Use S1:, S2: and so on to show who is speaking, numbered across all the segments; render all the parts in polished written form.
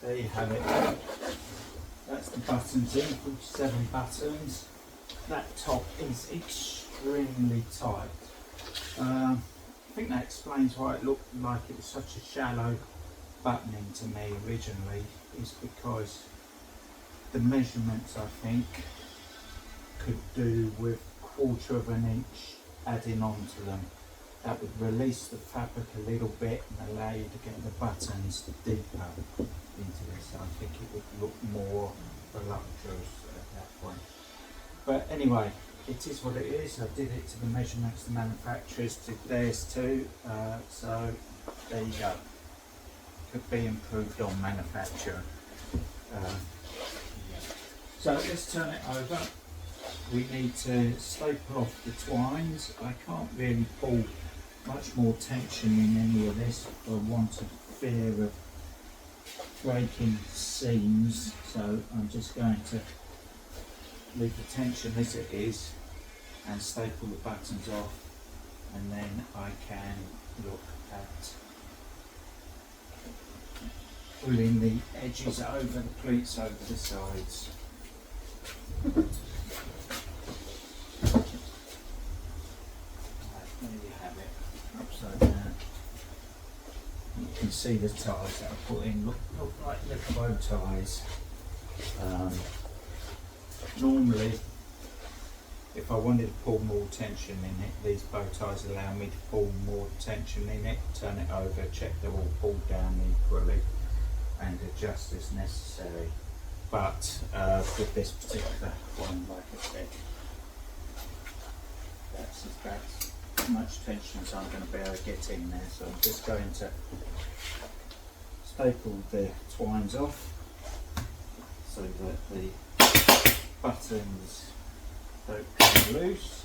S1: there you have it. That's the buttons in, 47 buttons. That top is extremely tight. I think that explains why it looked like it was such a shallow buttoning to me originally, is because the measurements, I think, could do with 1/4 of an inch adding on to them. That would release the fabric a little bit and allow you to get the buttons deeper into this. I think it would look more voluptuous at that point. But anyway, it is what it is. I did it to the measurements the manufacturers did theirs too. So there you go. Could be improved on manufacture. So let's turn it over. We need to staple off the twines. I can't really pull much more tension in any of this for want of fear of breaking seams, so I'm just going to leave the tension as it is and staple the buttons off, and then I can look at pulling the edges over the pleats over the sides. Upside down. You can see the ties that I put in look like little bow ties. Normally, if I wanted to pull more tension in it, these bow ties allow me to pull more tension in it, turn it over, check they're all pulled down equally and adjust as necessary. But with this particular one, like I said, that's as much tension as I'm going to be able to get in there. So I'm just going to staple the twines off so that the buttons don't come loose.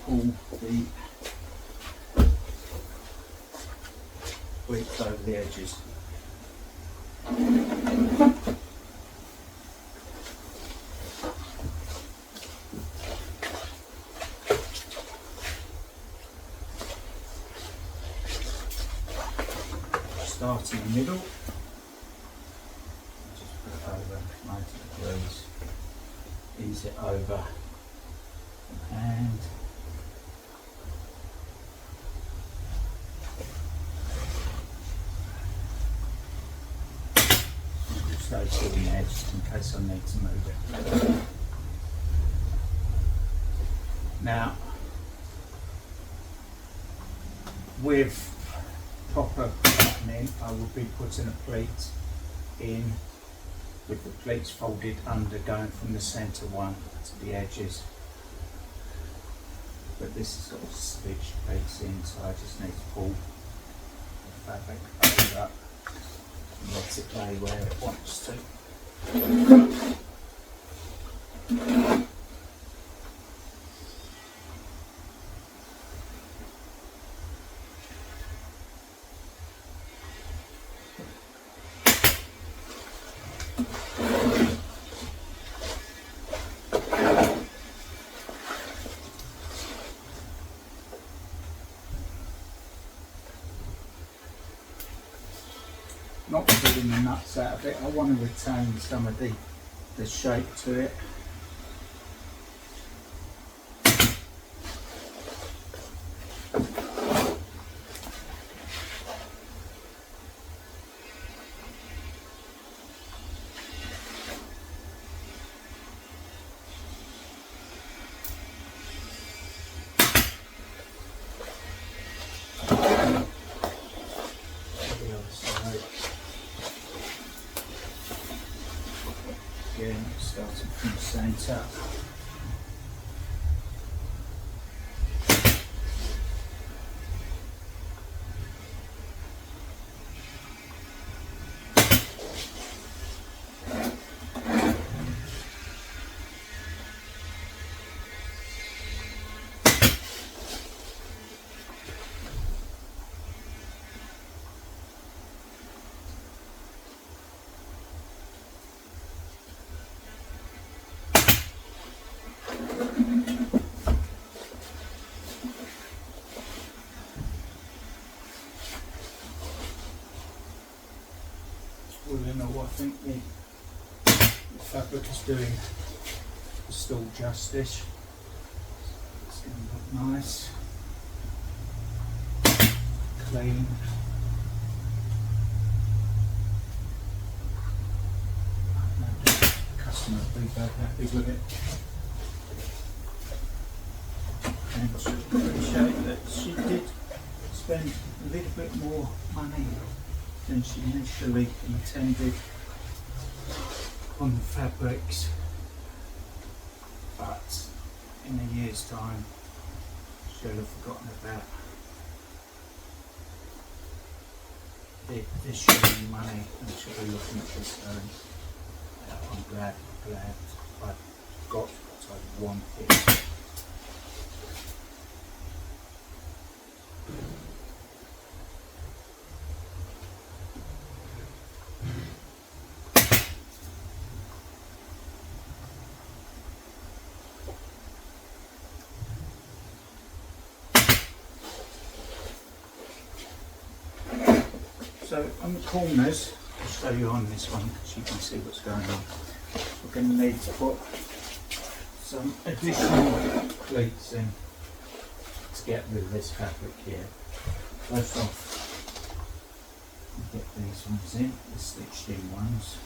S1: Pull the pleats over the edges. Start in the middle, just put it over 90 degrees, ease it over and stay to the edge in case I need to move it. Now, with proper buttoning, I will be putting a pleat in with the pleats folded under, going from the centre one to the edges. But this has got stitch pleats in, so I just need to pull the fabric over and let it lay where it wants to. Not pulling the nuts out of it, I want to retain some of the shape to it. Again, starting from the centre. all in all, I think the fabric is doing the stool justice. It's going to look nice, clean. The customer will be very happy with it. And I appreciate that she did spend a little bit more money than she initially intended on the fabrics, but in a year's time she'll have forgotten about this showing money and she'll be looking at this going, I'm glad I got what I wanted. So on the corners, I'll show you on this one so you can see what's going on. We're going to need to put some additional pleats in to get rid of this fabric here. First off, we'll get these ones in, the stitched in ones.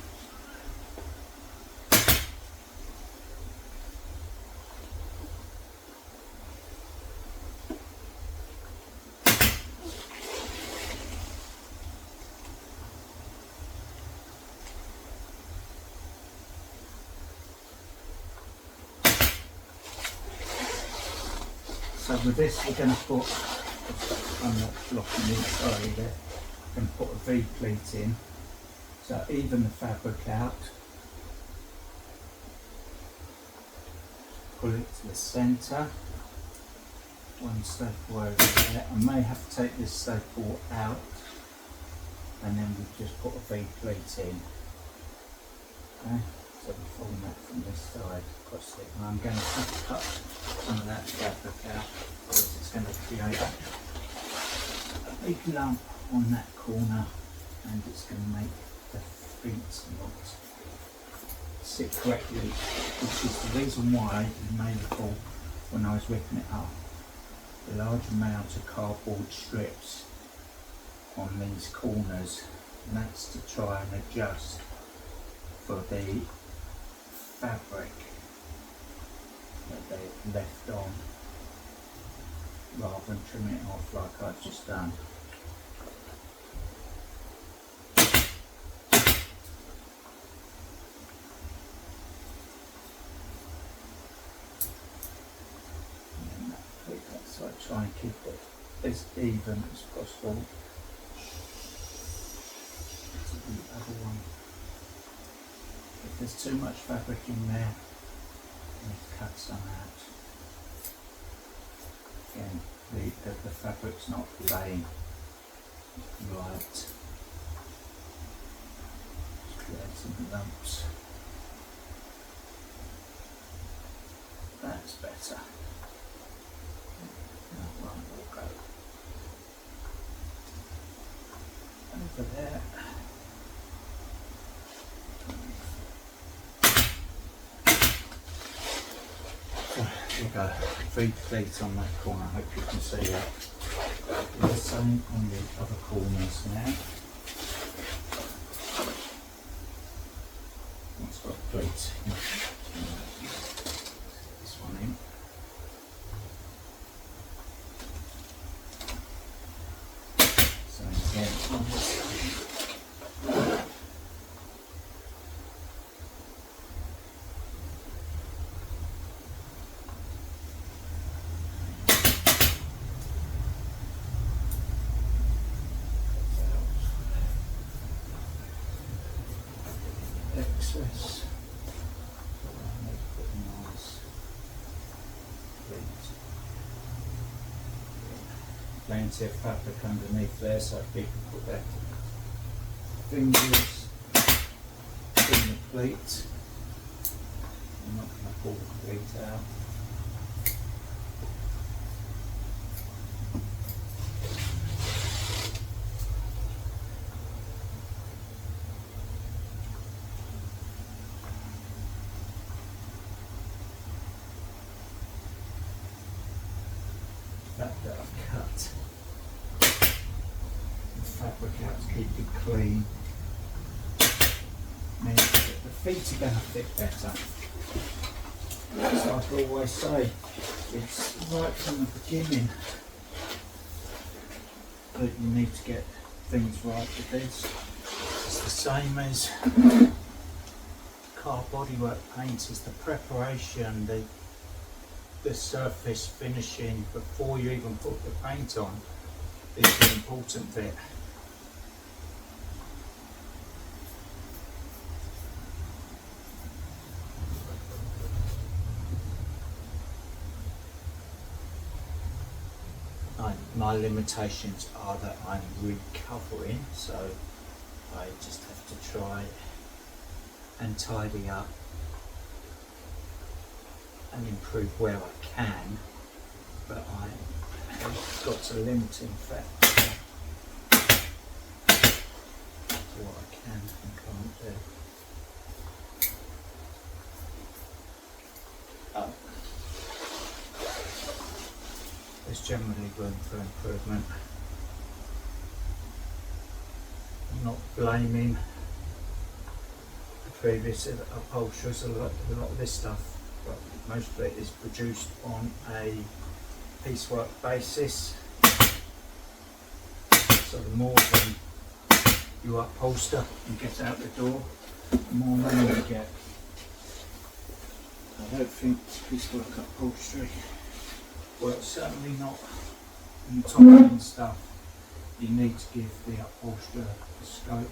S1: So with this we're going to put, I'm not blocking the inside of it, I'm going to put a V-pleat in, so even the fabric out, pull it to the centre, one staple over there. I may have to take this staple out and then we just put a V-pleat in. Okay, so we form that from this side across it, and I'm going to have to cut some of that fabric out because it's going to create a big lump on that corner and it's going to make the feet not sit correctly, which is the reason why you may recall when I was ripping it up, the large amount of cardboard strips on these corners, and that's to try and adjust for the fabric that they left on rather than trim it off like I've just done. So I try and keep it as even as possible. The other one, if there's too much fabric in there, I need to cut some out. Again, the fabric's not laying right. Just creating lumps. That's better. That one will go over there. So there we go, 3 pleats on that corner, I hope you can see that. Do the same on the other corners now. It's got pleats. This one in. So again, on this side. Excess. Plenty of fabric underneath there, so people put their fingers in the plate. I'm not going to pull the plate out. the fabric out to keep it clean. Means that the feet are going to fit better. It's like I always say, it's right from the beginning that you need to get things right with this. It's the same as car bodywork paints, is the preparation, the surface finishing before you even put the paint on is the important bit. My limitations are that I'm recovering, so I just have to try and tidy up and improve where I can, but I have got a limiting factor to what I can and can't do. There's generally room for improvement. I'm not blaming the previous upholsterers, a lot of this stuff, but most of it is produced on a piecework basis. So the more than you upholster and get out the door, the more money you get. I don't think piecework upholstery, well, certainly not in the top end stuff. You need to give the upholsterer the scope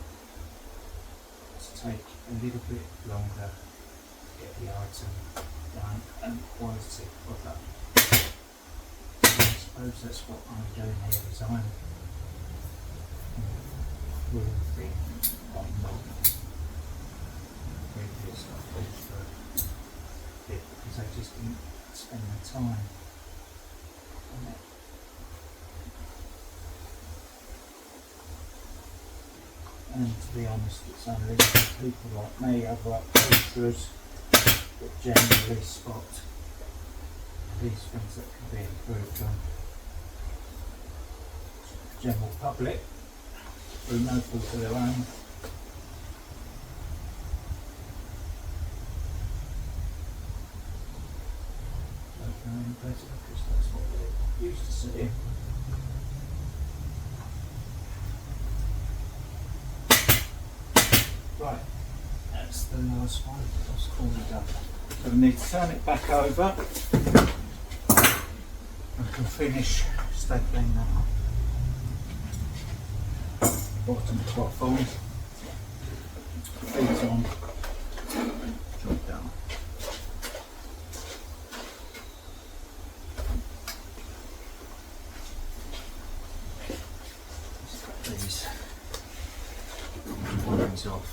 S1: to take a little bit longer to get the item done and quality product. So I suppose that's what I'm doing here, is I'm improving on the previous upholsterer bit because I just didn't spend the time on it. And to be honest, it's only people like me, other upholsterers, that generally spot these things that can be improved on. General public, through no fault of their own, don't know any better because that's what they're used to seeing. Right, that's the last one. Let's call it up. So we need to turn it back over. I can finish stapling that bottom cloth on, feet on, drop down. Let's cut these wires off.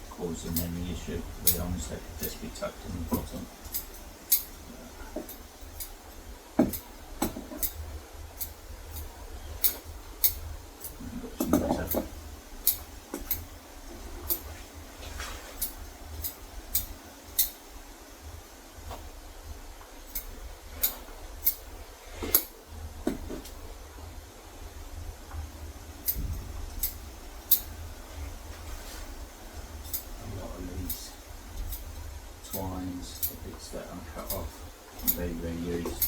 S1: Causing any issue, to be honest, they could just be tucked in the bottom. Twines, the bits that are cut off can be reused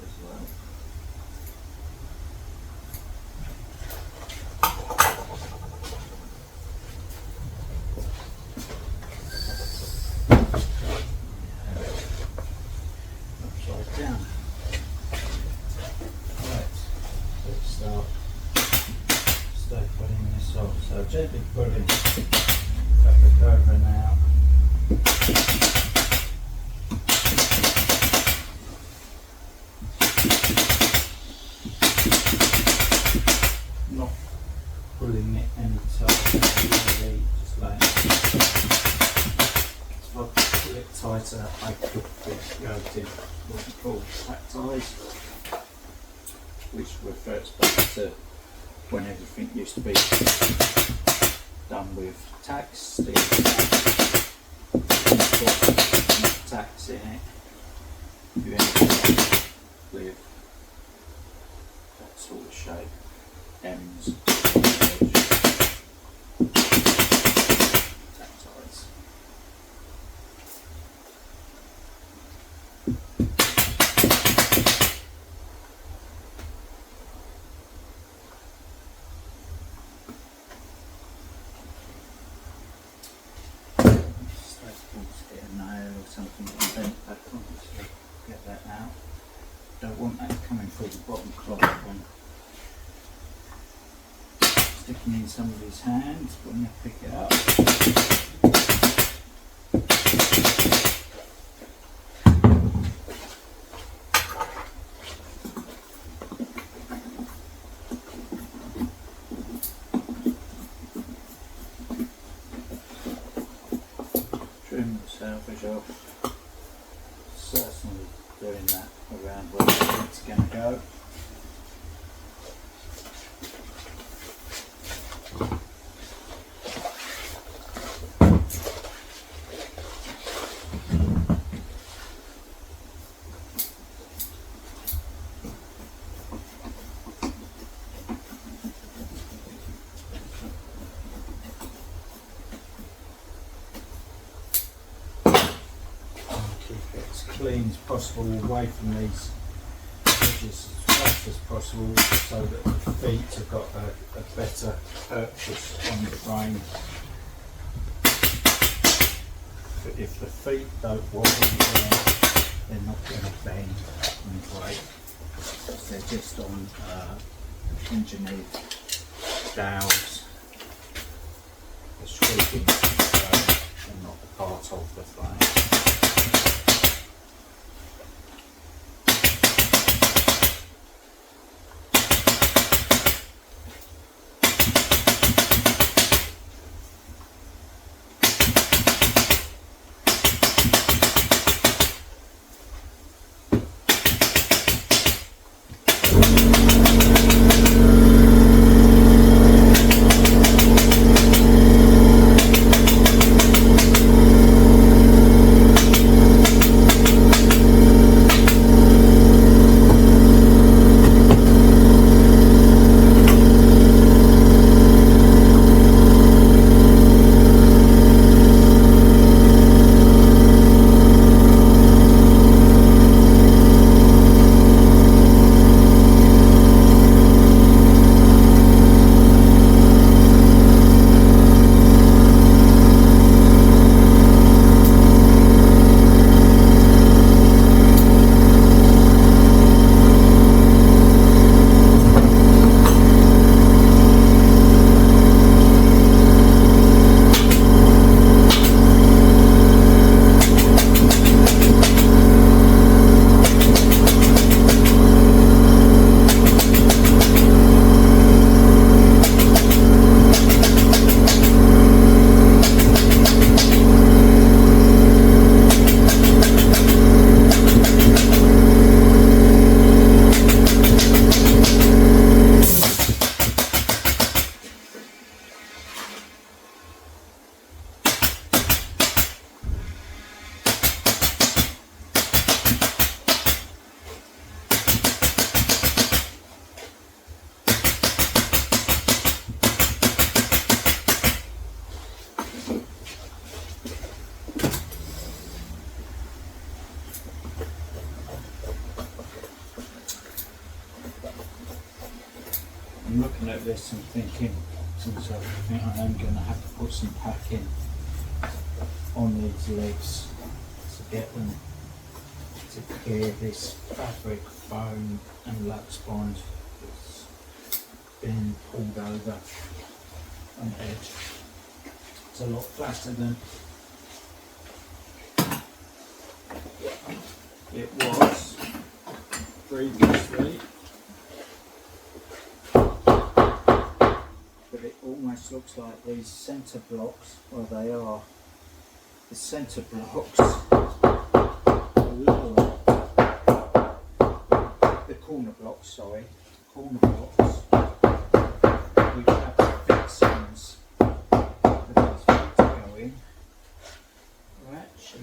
S1: as well. Upside down. Right, let's start stapling this off. So gently pulling fabric over and out. Not pulling it any tighter, really, just like if I pull it tighter, I could go to what we call back ties, which refers back to when everything used to be done with tack sticks. Got tacks in it. You end up with that sort of shape, ends, tack ties. Get a nail or something and bend that obviously. Get that out. Don't want that coming through the bottom cloth when sticking in somebody's hands when they pick it up. Trim the salvage off. Certainly doing that around where it's going to go. Keep it as clean as possible, away from these edges as much as possible, so that the feet have got a better purchase on the frame. But if the feet don't wobble, they're not going to bend and break. They're just on engineered dowels. The scraping and not the part of the frame. I'm looking at this and thinking to myself, I think I am going to have to put some packing on these legs to get them to clear this fabric, foam and lux bond that's been pulled over an edge. It's a lot flatter than it was previously. But it almost looks like these centre blocks, well they are, the centre blocks are lower, the corner blocks, which have the fixings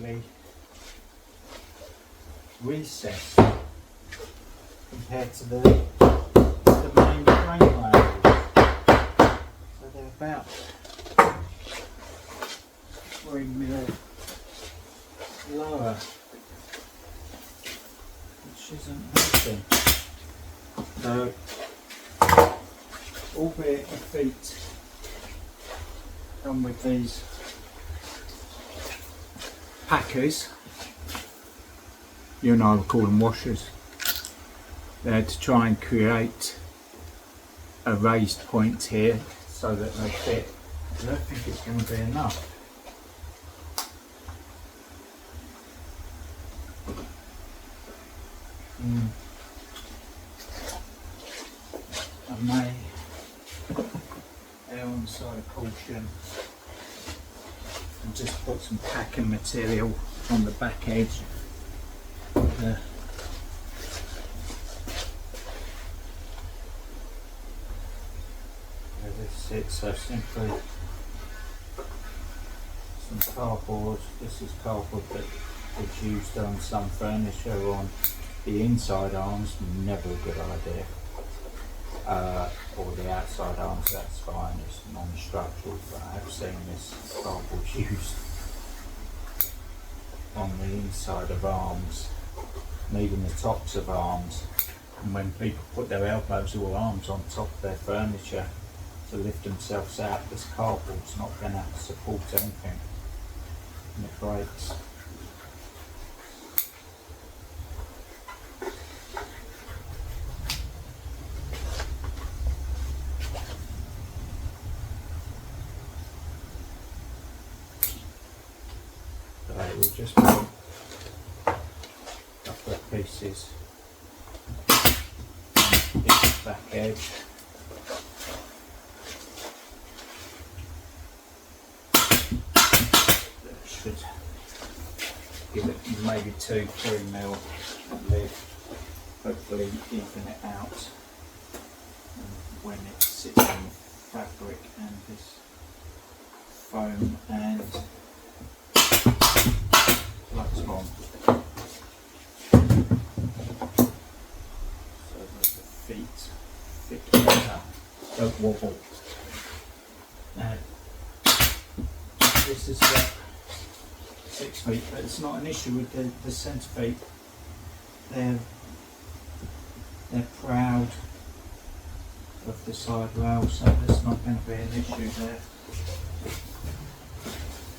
S1: relatively recessed compared to the main frame rails. So they're about 3mm lower, which isn't healthy. So, albeit the feet done with these packers, you and I would call them washers. They're to try and create a raised point here so that they fit. I don't think it's going to be enough. I may err on the side of caution and just put some packing material on the back edge of the where this sits. So simply some cardboard. This is cardboard that is used on some furniture on the inside arms, never a good idea. Or the outside arms, that's fine, it's non-structural, but I have seen this cardboard used on the inside of arms, and even the tops of arms. And when people put their elbows or arms on top of their furniture to lift themselves out, this cardboard's not going to support anything, and it breaks. We'll just put a couple of pieces on each back edge. That should give it maybe 2-3mm lift, hopefully even it out. And when it sits on the fabric and this foam and flux bomb, so that the feet fit better, don't wobble. Now, this is about 6 feet, but it's not an issue with the centre feet. They're proud of the side rail, so there's not going to be an issue there.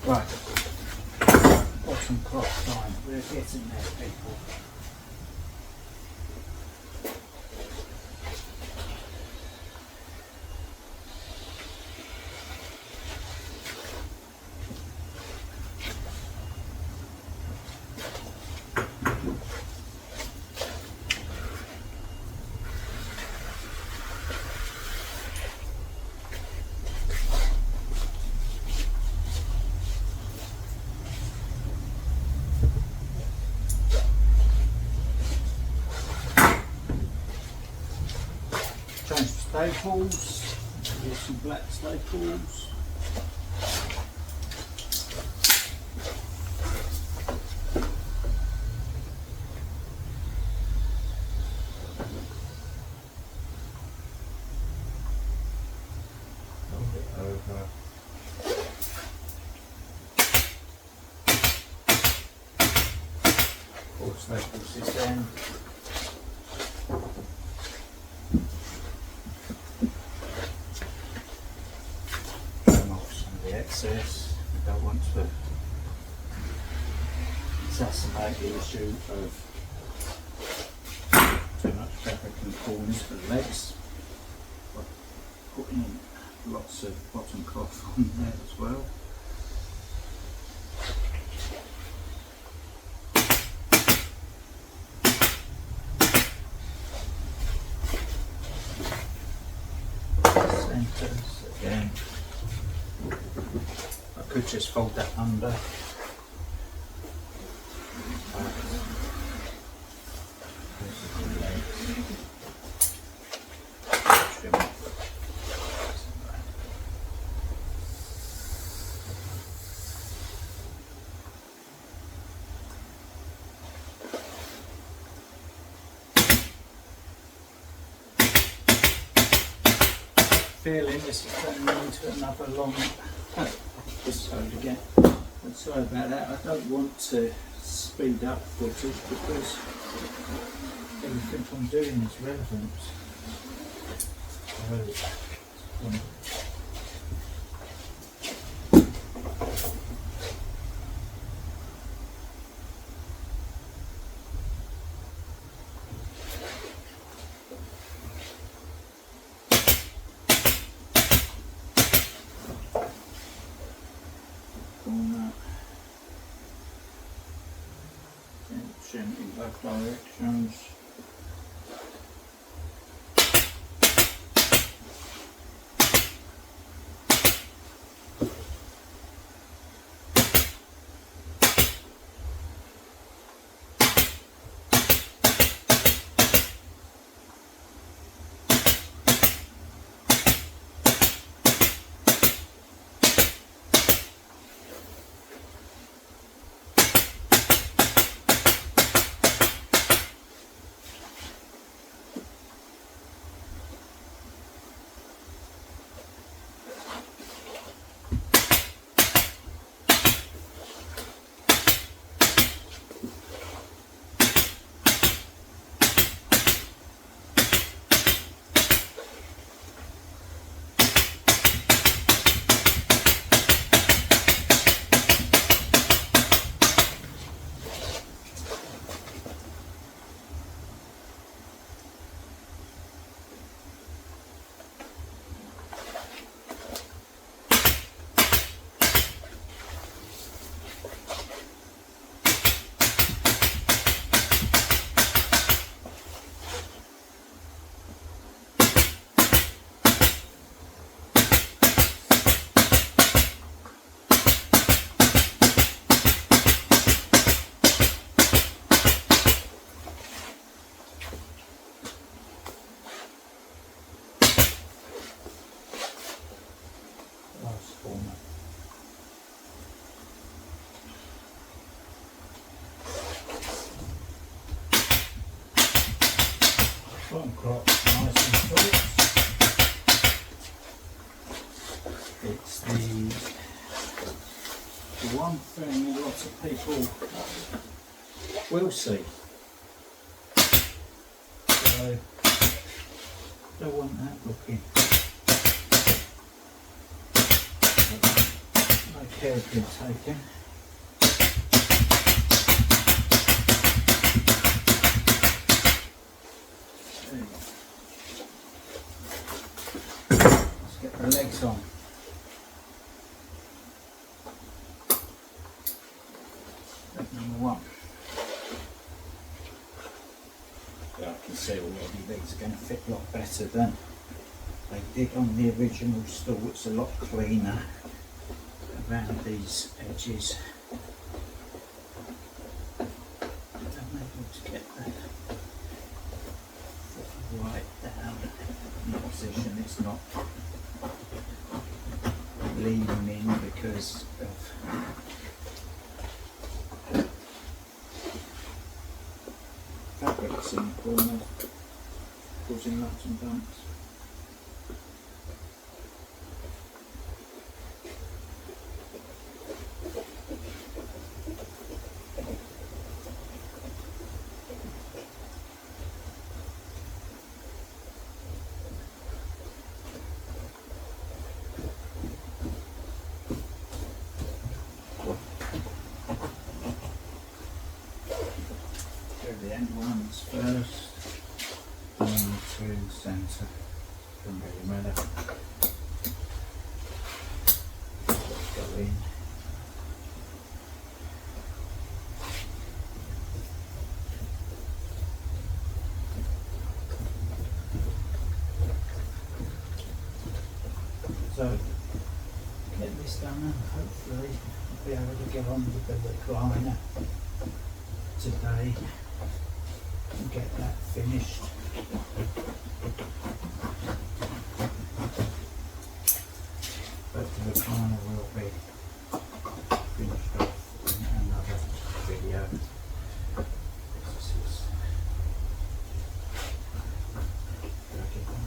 S1: Right. Bottom cloth time, we're getting there, people. Change staples, here's some black staples. Hold it over. Four staples this end. Excess. We don't want to exacerbate the issue of too much fabric in the corners for the legs, but putting lots of bottom cloth on there as well. Centres again. I could just fold that under. Trim off. feeling this is turning into another long episode again. I'm sorry about that. I don't want to speed up footage because everything I'm doing is relevant. In both directions. Bottom crop nice and short. It's the one thing a lot of people will see. So don't want that looking. No care has been taken. Let's get the legs on. Leg number one. But I can see already these are going to fit a lot better than they did on the original stool. It's a lot cleaner around these edges. I'm able to get that right down in the position. It's not leaning in because of fabrics in the corner causing lumps and bumps. The end ones first, and through the centre. Doesn't really matter. Go in. So get this done and hopefully I'll be able to get on with the recliner today and get that finished. But the recliner will be finished off in another video. This is dragging on.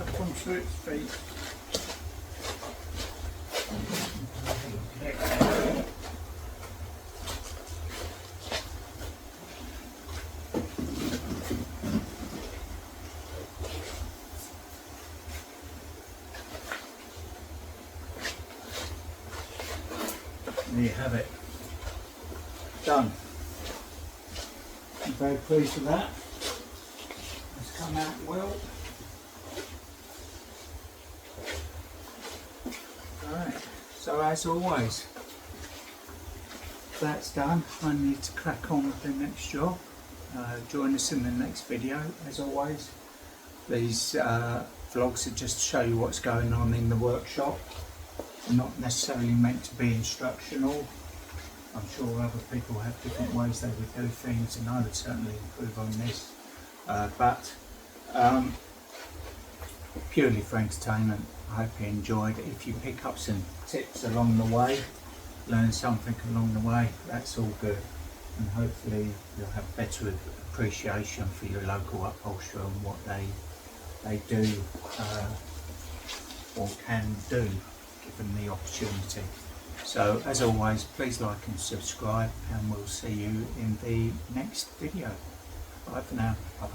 S1: Up onto its feet. There you have it. Done. I'm very pleased with that. It's come out well. Alright, so as always, that's done. I need to crack on with the next job. Join us in the next video. As always, these vlogs are just to show you what's going on in the workshop. Not necessarily meant to be instructional. I'm sure other people have different ways they would do things, and I would certainly improve on this. But purely for entertainment. I hope you enjoyed. If you pick up some tips along the way, learn something along the way, that's all good. And hopefully you'll have better appreciation for your local upholsterer and what they do or can do, given the opportunity. So as always, please like and subscribe, and we'll see you in the next video. Bye for now. Bye.